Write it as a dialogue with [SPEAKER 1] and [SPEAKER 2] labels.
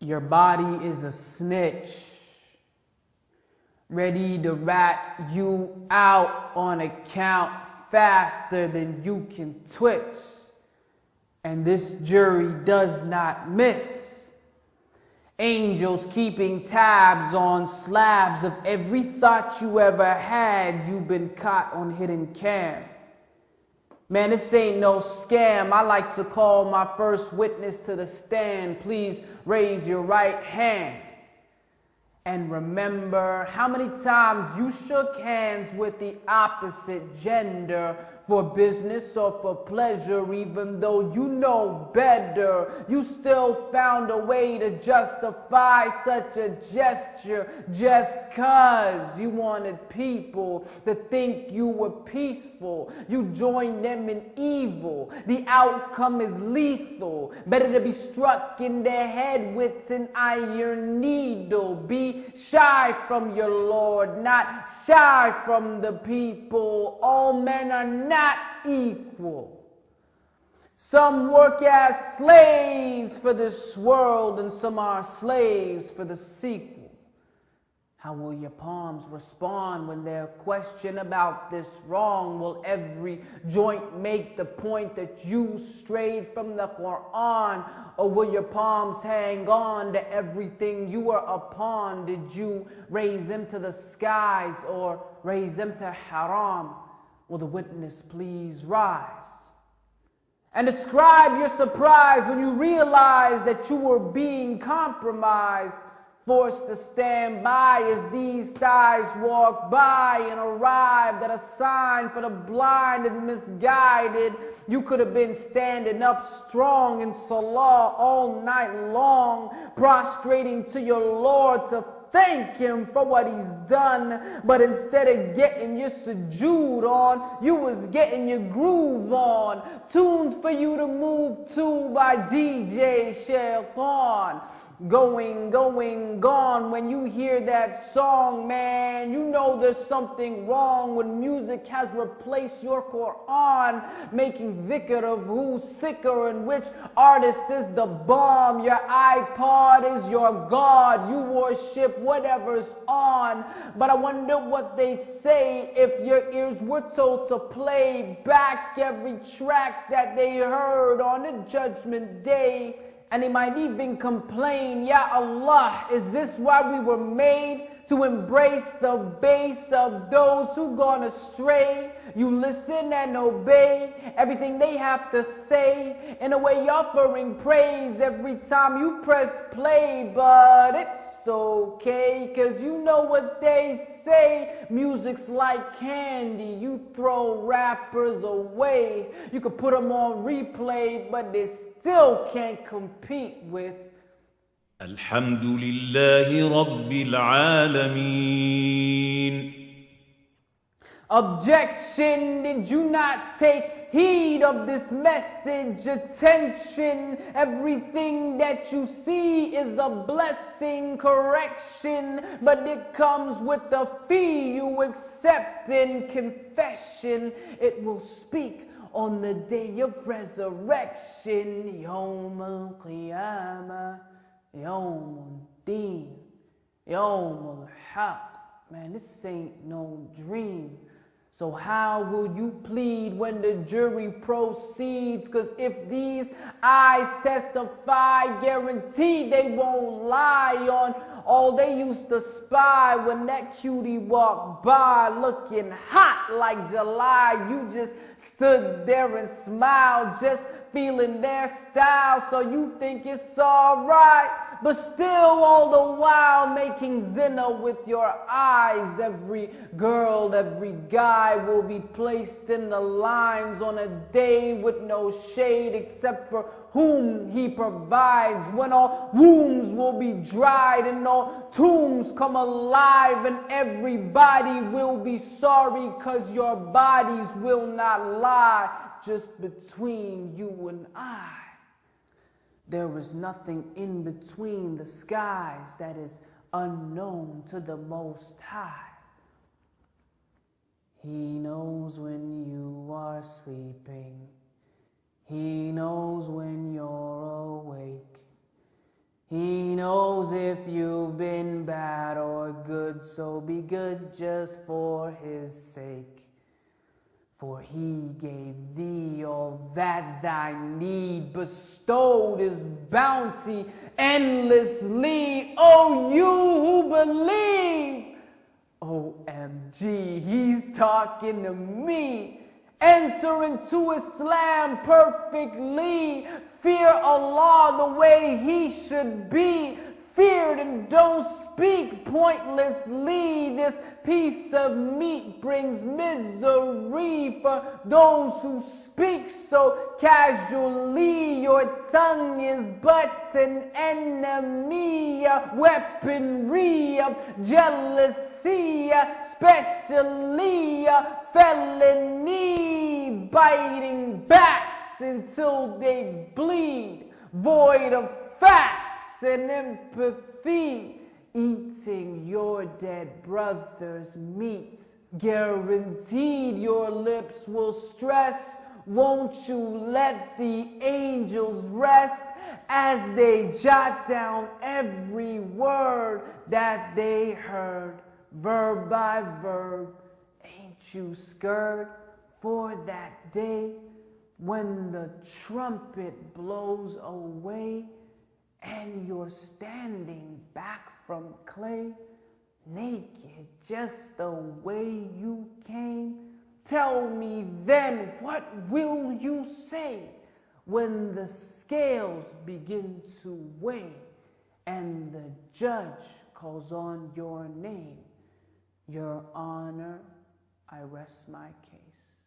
[SPEAKER 1] Your body is a snitch, ready to rat you out on a count faster than you can twitch. And this jury does not miss. Angels keeping tabs on slabs of every thought you ever had. You've been caught on hidden cam. Man, this ain't no scam. I like to call my first witness to the stand. Please raise your right hand. And remember how many times you shook hands with the opposite gender for business or for pleasure, even though you know better. You still found a way to justify such a gesture just 'cause you wanted people to think you were peaceful. You joined them in evil. The outcome is lethal. Better to be struck in the head with an iron needle. Be shy from your Lord, not shy from the people. All men are not equal. Some work as slaves for this world, and some are slaves for the sequel. How will your palms respond when they're questioned about this wrong? Will every joint make the point that you strayed from the Quran? Or will your palms hang on to everything you were upon? Did you raise them to the skies or raise them to haram? Will the witness please rise? And describe your surprise when you realize that you were being compromised. Forced to stand by as these thighs walk by and arrived at a sign for the blind and misguided. You could have been standing up strong in Salah all night long, prostrating to your Lord to thank him for what he's done. But instead of getting your sujood on, you was getting your groove on. Tunes for you to move to by DJ Shaitan. Going, gone. When you hear that song, man, you know there's something wrong when music has replaced your Quran, making dhikr of who's sicker and which artist is the bomb. Your iPod is your God. You worship whatever's on. But I wonder what they'd say if your ears were told to play back every track that they heard on the judgment day. And they might even complain, Ya Allah, is this why we were made? To embrace the base of those who gone astray? You listen and obey everything they have to say, in a way offering praise every time you press play. But it's okay, 'cause you know what they say. Music's like candy, you throw rappers away. You could put them on replay, but they still can't compete with
[SPEAKER 2] الحمد لله رب العالمين.
[SPEAKER 1] Objection, did you not take heed of this message? Attention, everything that you see is a blessing. Correction, but it comes with a fee you accept in confession. It will speak on the day of resurrection. Yawm al-Qiyamah, Yawm al-Deen, Yawm al-Haq. Man, this ain't no dream. So how will you plead when the jury proceeds? 'Cause if these eyes testify, guaranteed they won't lie on all they used to spy when that cutie walked by looking hot like July. You just stood there and smiled, just feeling their style, so you think it's alright. But still all the while making zina with your eyes. Every girl, every guy will be placed in the lines on a day with no shade except for whom he provides. When all wombs will be dried and all tombs come alive, and everybody will be sorry 'cause your bodies will not lie. Just between you and I, there is nothing in between the skies that is unknown to the Most High. He knows when you are sleeping. He knows when you're awake. He knows if you've been bad or good, so be good just for his sake. For he gave thee all that thy need, bestowed his bounty endlessly. Oh, you who believe! OMG, he's talking to me. Enter into Islam perfectly. Fear Allah the way he should be. Feared and don't speak pointlessly. This piece of meat brings misery for those who speak so casually. Your tongue is but an enemy, a weaponry of jealousy, especially a felony, biting backs until they bleed, void of facts and empathy, eating your dead brother's meat. Guaranteed your lips will stress. Won't you let the angels rest as they jot down every word that they heard, verb by verb? Ain't you scared for that day when the trumpet blows away and you're standing back from clay, naked just the way you came? Tell me then, what will you say when the scales begin to weigh and the judge calls on your name? Your Honor, I rest my case.